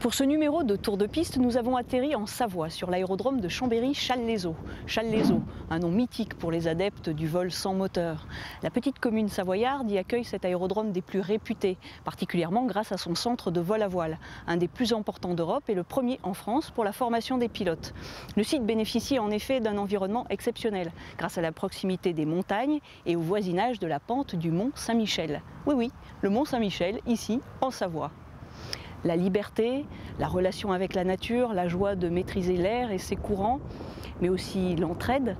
Pour ce numéro de Tour de piste, nous avons atterri en Savoie, sur l'aérodrome de Chambéry-Challes-les-Eaux. Challes-les-Eaux, un nom mythique pour les adeptes du vol sans moteur. La petite commune savoyarde y accueille cet aérodrome des plus réputés, particulièrement grâce à son centre de vol à voile, un des plus importants d'Europe et le premier en France pour la formation des pilotes. Le site bénéficie en effet d'un environnement exceptionnel, grâce à la proximité des montagnes et au voisinage de la pente du mont Saint-Michel. Oui, le mont Saint-Michel, ici, en Savoie. La liberté, la relation avec la nature, la joie de maîtriser l'air et ses courants, mais aussi l'entraide.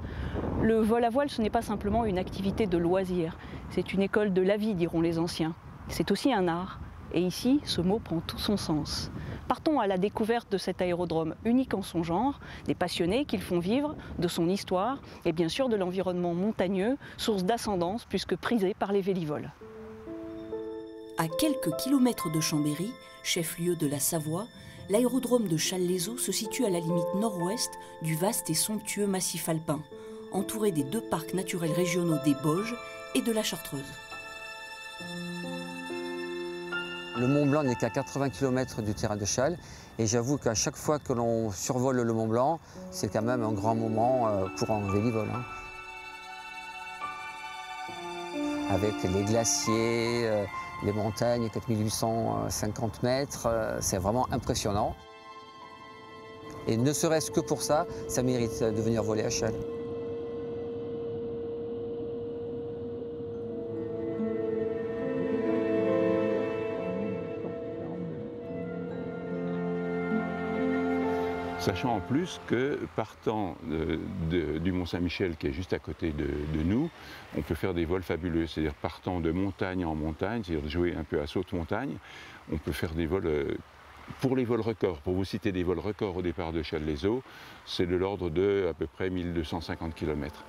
Le vol à voile, ce n'est pas simplement une activité de loisir, c'est une école de la vie, diront les anciens. C'est aussi un art, et ici, ce mot prend tout son sens. Partons à la découverte de cet aérodrome unique en son genre, des passionnés qui le font vivre, de son histoire, et bien sûr de l'environnement montagneux, source d'ascendance plus que prisé par les vélivoles. À quelques kilomètres de Chambéry, chef-lieu de la Savoie, l'aérodrome de Challes-les-Eaux se situe à la limite nord-ouest du vaste et somptueux massif alpin, entouré des deux parcs naturels régionaux des Bauges et de la Chartreuse. Le Mont Blanc n'est qu'à 80 km du terrain de Challes et j'avoue qu'à chaque fois que l'on survole le Mont Blanc, c'est quand même un grand moment pour un vélivole. Avec les glaciers, les montagnes, 4850 mètres, c'est vraiment impressionnant. Et ne serait-ce que pour ça, ça mérite de venir voler à Challes. Sachant en plus que partant du Mont Saint-Michel qui est juste à côté de nous, on peut faire des vols fabuleux, c'est-à-dire partant de montagne en montagne, c'est-à-dire de jouer un peu à saute-montagne, on peut faire des vols pour les vols records. Pour vous citer des vols records au départ de Challes-les-Eaux, c'est de l'ordre de à peu près 1250 km.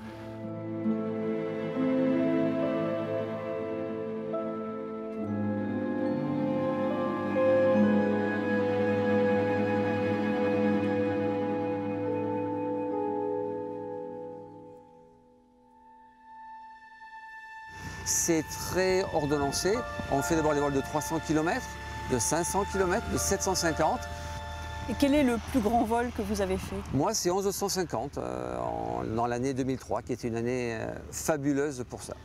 C'est très ordonnancé. On fait d'abord les vols de 300 km, de 500 km, de 750. Et quel est le plus grand vol que vous avez fait? Moi, c'est 1150 dans l'année 2003, qui était une année fabuleuse pour ça.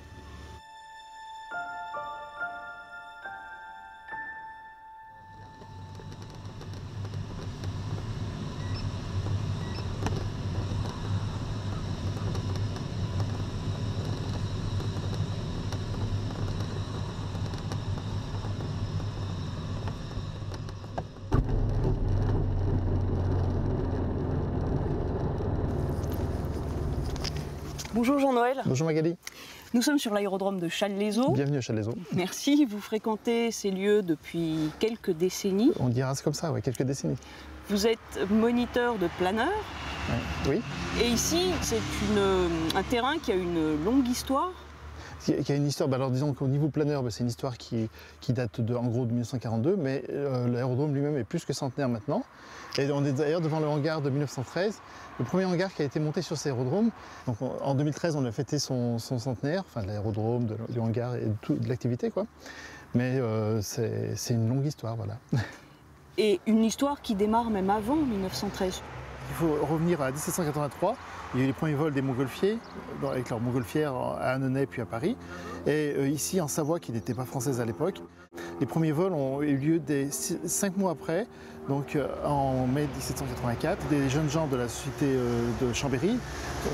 Bonjour Jean-Noël. Bonjour Magali. Nous sommes sur l'aérodrome de Challes-les-Eaux. Bienvenue à Challes-les-Eaux. Merci, vous fréquentez ces lieux depuis quelques décennies. On dira comme ça, ouais, quelques décennies. Vous êtes moniteur de planeur. Oui. Et ici, c'est un terrain qui a une longue histoire. Qui a une histoire, alors disons qu'au niveau planeur, c'est une histoire qui date en gros de 1942, mais l'aérodrome lui-même est plus que centenaire maintenant. Et on est d'ailleurs devant le hangar de 1913, le premier hangar qui a été monté sur cet aérodrome. Donc en 2013, on a fêté son centenaire, enfin de l'aérodrome, du hangar et de l'activité, quoi. Mais c'est une longue histoire, voilà. Et une histoire qui démarre même avant 1913. Il faut revenir à 1783. Il y a eu les premiers vols des montgolfiers, avec leur montgolfière à Annonay puis à Paris. Et ici en Savoie, qui n'était pas française à l'époque. Les premiers vols ont eu lieu 5 mois après, donc en mai 1784. Des jeunes gens de la société de Chambéry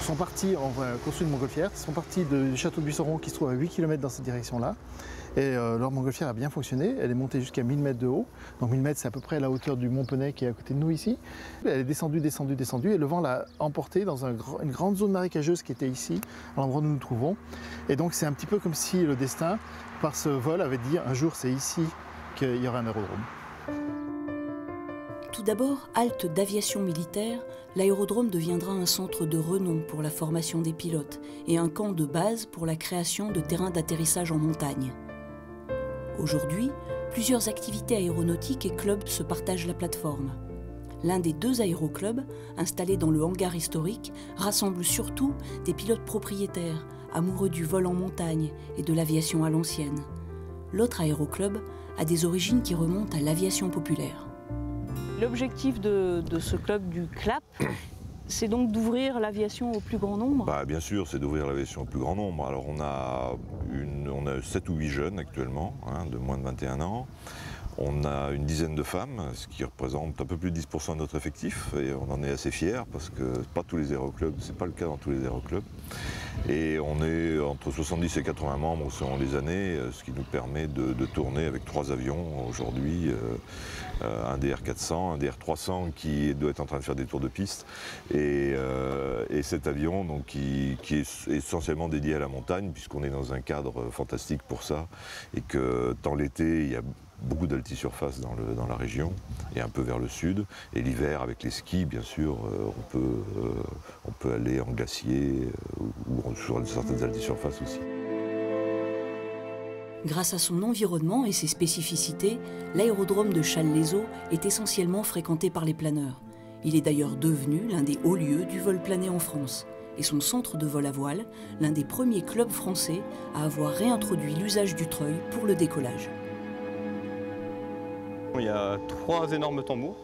sont partis, on va construire une montgolfière, sont partis du château de Buisseron qui se trouve à 8 km dans cette direction-là. Et leur montgolfière a bien fonctionné, elle est montée jusqu'à 1000 mètres de haut. Donc 1000 mètres, c'est à peu près à la hauteur du Mont Penay qui est à côté de nous ici. Elle est descendue, descendue, descendue, et le vent l'a emportée dans une grande zone marécageuse qui était ici, à l'endroit où nous nous trouvons. Et donc c'est un petit peu comme si le destin, par ce vol, avait dit un jour c'est ici qu'il y aura un aérodrome. Tout d'abord, halte d'aviation militaire, l'aérodrome deviendra un centre de renom pour la formation des pilotes et un camp de base pour la création de terrains d'atterrissage en montagne. Aujourd'hui, plusieurs activités aéronautiques et clubs se partagent la plateforme. L'un des deux aéroclubs, installé dans le hangar historique, rassemble surtout des pilotes propriétaires, amoureux du vol en montagne et de l'aviation à l'ancienne. L'autre aéroclub a des origines qui remontent à l'aviation populaire. L'objectif de ce club du CLAP, c'est donc d'ouvrir l'aviation au plus grand nombre? Bien sûr, c'est d'ouvrir l'aviation au plus grand nombre. Alors on a 7 ou 8 jeunes actuellement, de moins de 21 ans. On a une dizaine de femmes, ce qui représente un peu plus de 10% de notre effectif, et on en est assez fiers parce que pas tous les aéroclubs, c'est pas le cas dans tous les aéroclubs. Et on est entre 70 et 80 membres selon les années, ce qui nous permet de tourner avec 3 avions aujourd'hui, un DR400, un DR300 qui doit être en train de faire des tours de piste, et cet avion donc, qui est essentiellement dédié à la montagne, puisqu'on est dans un cadre fantastique pour ça, et que dans l'été, il y a beaucoup d'altisurface dans la région et un peu vers le sud. Et l'hiver, avec les skis, bien sûr, on peut aller en glacier ou sur certaines altisurfaces aussi. Grâce à son environnement et ses spécificités, l'aérodrome de Challes-les-Eaux est essentiellement fréquenté par les planeurs. Il est d'ailleurs devenu l'un des hauts lieux du vol plané en France. Et son centre de vol à voile, l'un des premiers clubs français à avoir réintroduit l'usage du treuil pour le décollage. Il y a 3 énormes tambours.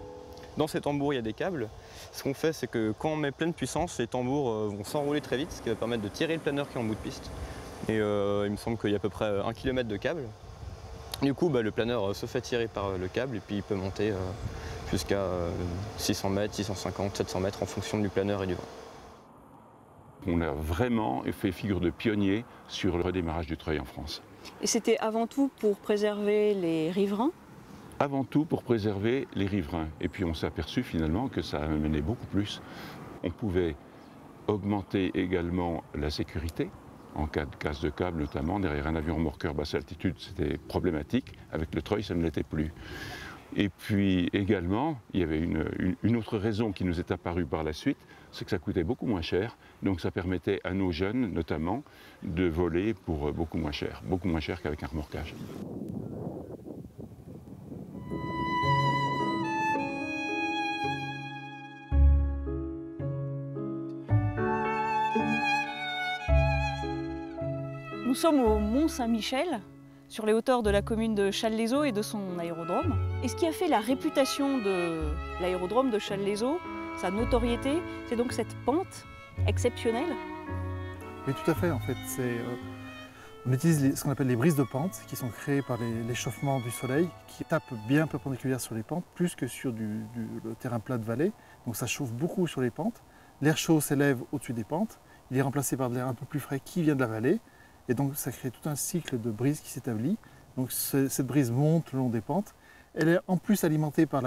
Dans ces tambours, il y a des câbles. Ce qu'on fait, c'est que quand on met pleine puissance, les tambours vont s'enrouler très vite, ce qui va permettre de tirer le planeur qui est en bout de piste. Et il me semble qu'il y a à peu près 1 km de câble. Du coup, le planeur se fait tirer par le câble et puis il peut monter jusqu'à 600 mètres, 650, 700 mètres en fonction du planeur et du vent. On a vraiment fait figure de pionnier sur le redémarrage du treuil en France. Et c'était avant tout pour préserver les riverains? Avant tout pour préserver les riverains. Et puis on s'est aperçu finalement que ça amenait beaucoup plus. On pouvait augmenter également la sécurité, en cas de casse de câble notamment. Derrière un avion remorqueur basse altitude, c'était problématique. Avec le treuil, ça ne l'était plus. Et puis également, il y avait une autre raison qui nous est apparue par la suite, c'est que ça coûtait beaucoup moins cher. Donc ça permettait à nos jeunes, notamment, de voler pour beaucoup moins cher qu'avec un remorquage. Nous sommes au Mont-Saint-Michel, sur les hauteurs de la commune de Challes-les-Eaux et de son aérodrome. Et ce qui a fait la réputation de l'aérodrome de Challes-les-Eaux, sa notoriété, c'est donc cette pente exceptionnelle? Oui, tout à fait. En fait, on utilise ce qu'on appelle les brises de pente, qui sont créées par l'échauffement du soleil, qui tapent bien perpendiculaire sur les pentes, plus que sur le terrain plat de vallée. Donc ça chauffe beaucoup sur les pentes. L'air chaud s'élève au-dessus des pentes. Il est remplacé par de l'air un peu plus frais qui vient de la vallée. Et donc ça crée tout un cycle de brise qui s'établit. Donc cette brise monte le long des pentes. Elle est en plus alimentée par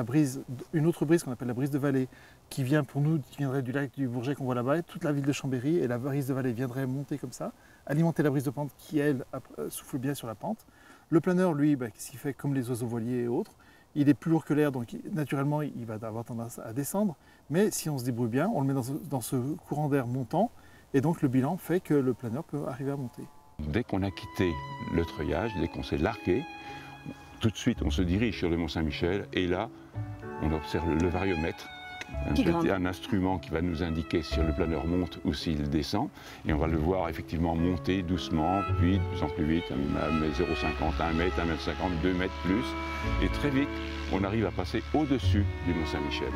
une autre brise qu'on appelle la brise de vallée, qui vient pour nous, qui viendrait du lac du Bourget qu'on voit là-bas. Toute la ville de Chambéry et la brise de vallée viendrait monter comme ça, alimenter la brise de pente qui, elle, souffle bien sur la pente. Le planeur, lui, qu'est-ce qu'il fait comme les oiseaux voiliers et autres? Il est plus lourd que l'air, donc naturellement, il va avoir tendance à descendre. Mais si on se débrouille bien, on le met dans ce courant d'air montant. Et donc le bilan fait que le planeur peut arriver à monter. Dès qu'on a quitté le treuillage, dès qu'on s'est largué, tout de suite on se dirige sur le Mont-Saint-Michel et là on observe le variomètre, un instrument qui va nous indiquer si le planeur monte ou s'il descend, et on va le voir effectivement monter doucement, puis de plus en plus vite, 0,50, 1 mètre, 1,50 m, 2 mètres plus, et très vite on arrive à passer au-dessus du Mont-Saint-Michel.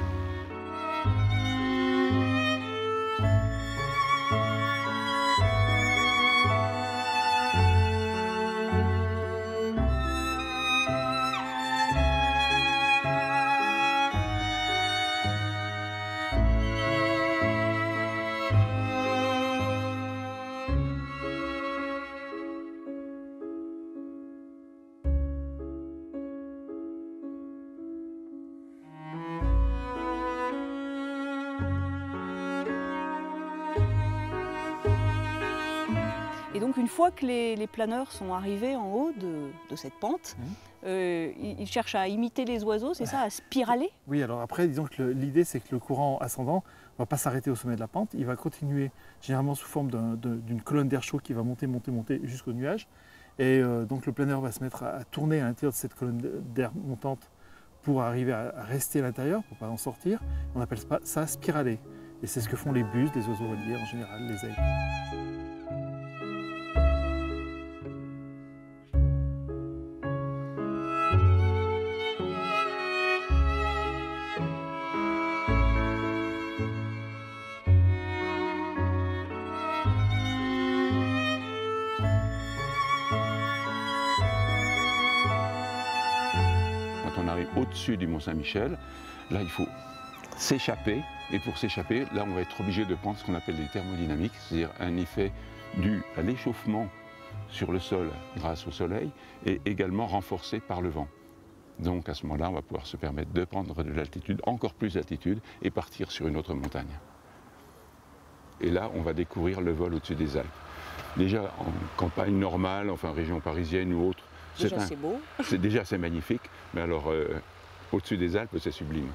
Et donc une fois que les planeurs sont arrivés en haut de cette pente, ils cherchent à imiter les oiseaux, c'est ça, à spiraler? Oui, alors après, disons que l'idée c'est que le courant ascendant ne va pas s'arrêter au sommet de la pente, il va continuer généralement sous forme d'une colonne d'air chaud qui va monter jusqu'au nuage. Et donc le planeur va se mettre à tourner à l'intérieur de cette colonne d'air montante pour arriver à rester à l'intérieur, pour ne pas en sortir. On appelle ça spiraler. Et c'est ce que font les buses, les oiseaux voiliers en général, les aigles. on arrive au-dessus du Mont-Saint-Michel, là il faut s'échapper. Et pour s'échapper, là on va être obligé de prendre ce qu'on appelle les thermodynamiques, c'est-à-dire un effet dû à l'échauffement sur le sol grâce au soleil et également renforcé par le vent. Donc à ce moment-là, on va pouvoir se permettre de prendre de l'altitude, encore plus d'altitude, et partir sur une autre montagne. Et là, on va découvrir le vol au-dessus des Alpes. Déjà en campagne normale, enfin région parisienne ou autre, c'est beau. Déjà c'est magnifique, mais alors au-dessus des Alpes, c'est sublime.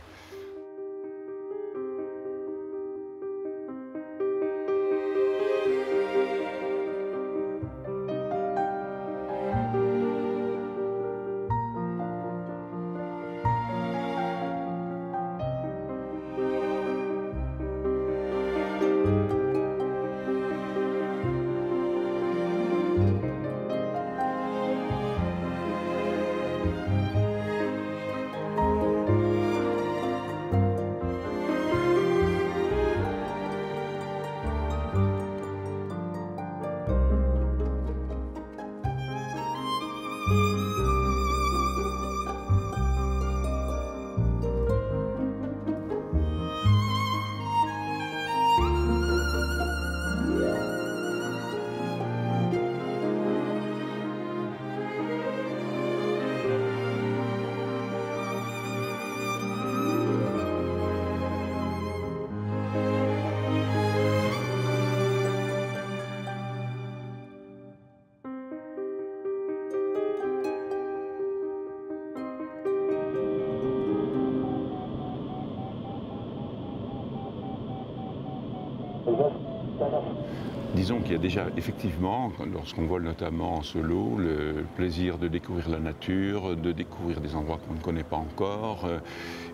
Disons qu'il y a déjà effectivement, lorsqu'on vole notamment en solo, le plaisir de découvrir la nature, de découvrir des endroits qu'on ne connaît pas encore,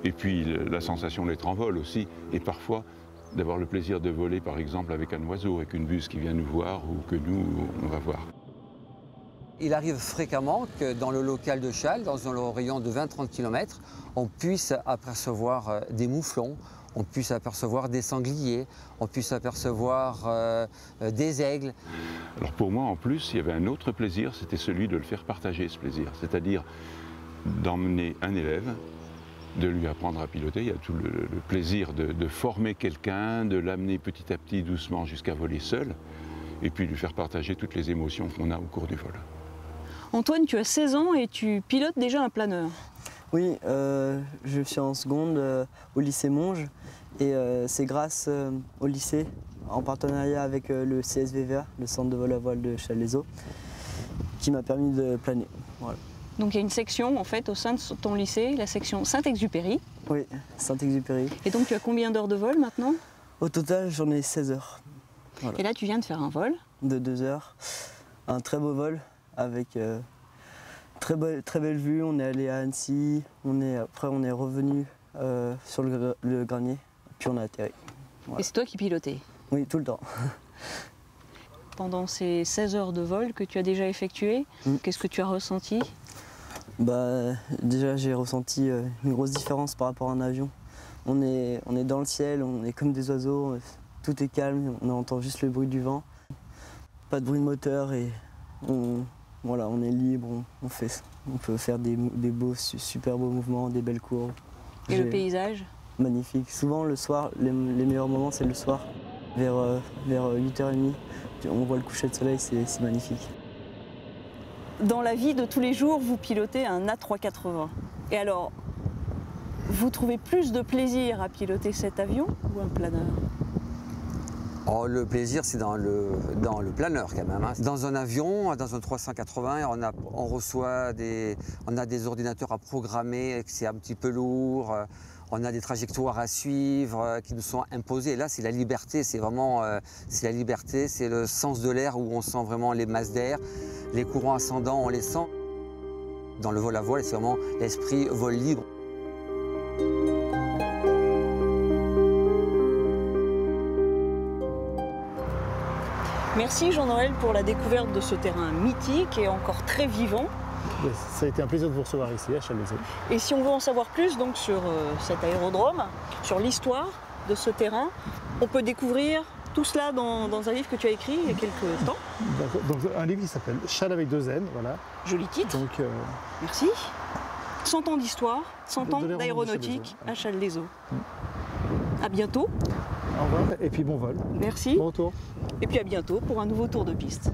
et puis la sensation d'être en vol aussi, et parfois d'avoir le plaisir de voler par exemple avec un oiseau, avec une buse qui vient nous voir ou que nous, on va voir. Il arrive fréquemment que dans le local de Chasles, dans un rayon de 20-30 km, on puisse apercevoir des mouflons, on puisse apercevoir des sangliers, on puisse apercevoir des aigles. Alors pour moi, en plus, il y avait un autre plaisir, c'était celui de le faire partager, ce plaisir. C'est-à-dire d'emmener un élève, de lui apprendre à piloter. Il y a tout le plaisir de former quelqu'un, de l'amener petit à petit, doucement, jusqu'à voler seul, et puis lui faire partager toutes les émotions qu'on a au cours du vol. Antoine, tu as 16 ans et tu pilotes déjà un planeur. Oui, je suis en seconde au lycée Monge et c'est grâce au lycée, en partenariat avec le CSVVA, le centre de vol à voile de Chasles-les-Eaux, qui m'a permis de planer. Voilà. Donc il y a une section en fait au sein de ton lycée, la section Saint-Exupéry. Oui, Saint-Exupéry. Et donc tu as combien d'heures de vol maintenant? Au total, j'en ai 16 heures. Voilà. Et là tu viens de faire un vol? De 2 heures. Un très beau vol avec très belle vue. On est allé à Annecy, après on est revenu sur le Granier, puis on a atterri. Voilà. Et c'est toi qui pilotais? Oui, tout le temps. Pendant ces 16 heures de vol que tu as déjà effectuées, qu'est-ce que tu as ressenti? Déjà j'ai ressenti une grosse différence par rapport à un avion. On est dans le ciel, on est comme des oiseaux, tout est calme, on entend juste le bruit du vent. Pas de bruit de moteur et voilà, on est libre, on peut faire des super beaux mouvements, des belles courbes. Et le paysage? Magnifique. Souvent le soir, les meilleurs moments c'est le soir, vers 8h30. On voit le coucher de soleil, c'est magnifique. Dans la vie de tous les jours, vous pilotez un A380. Et alors, vous trouvez plus de plaisir à piloter cet avion ou un planeur? Oh, le plaisir, c'est dans le planeur quand même. Hein. Dans un avion, dans un 380, on a des ordinateurs à programmer, c'est un petit peu lourd. On a des trajectoires à suivre qui nous sont imposées. Et là, c'est la liberté, c'est vraiment c'est la liberté, c'est le sens de l'air où on sent vraiment les masses d'air, les courants ascendants, on les sent. Dans le vol à voile, c'est vraiment l'esprit vol libre. Merci Jean-Noël pour la découverte de ce terrain mythique et encore très vivant. Ça a été un plaisir de vous recevoir ici à Chasles-les-Eaux. Et si on veut en savoir plus donc, sur cet aérodrome, sur l'histoire de ce terrain, on peut découvrir tout cela dans un livre que tu as écrit il y a quelques temps. Donc un livre qui s'appelle Chasles avec 2 N, voilà. Joli titre. Donc, merci. 100 ans d'histoire, 100 ans De l'aéronautique d'aéronautique à à Challes-les-Eaux. À bientôt. Au revoir et puis bon vol. Merci. Bon retour. Et puis à bientôt pour un nouveau tour de piste.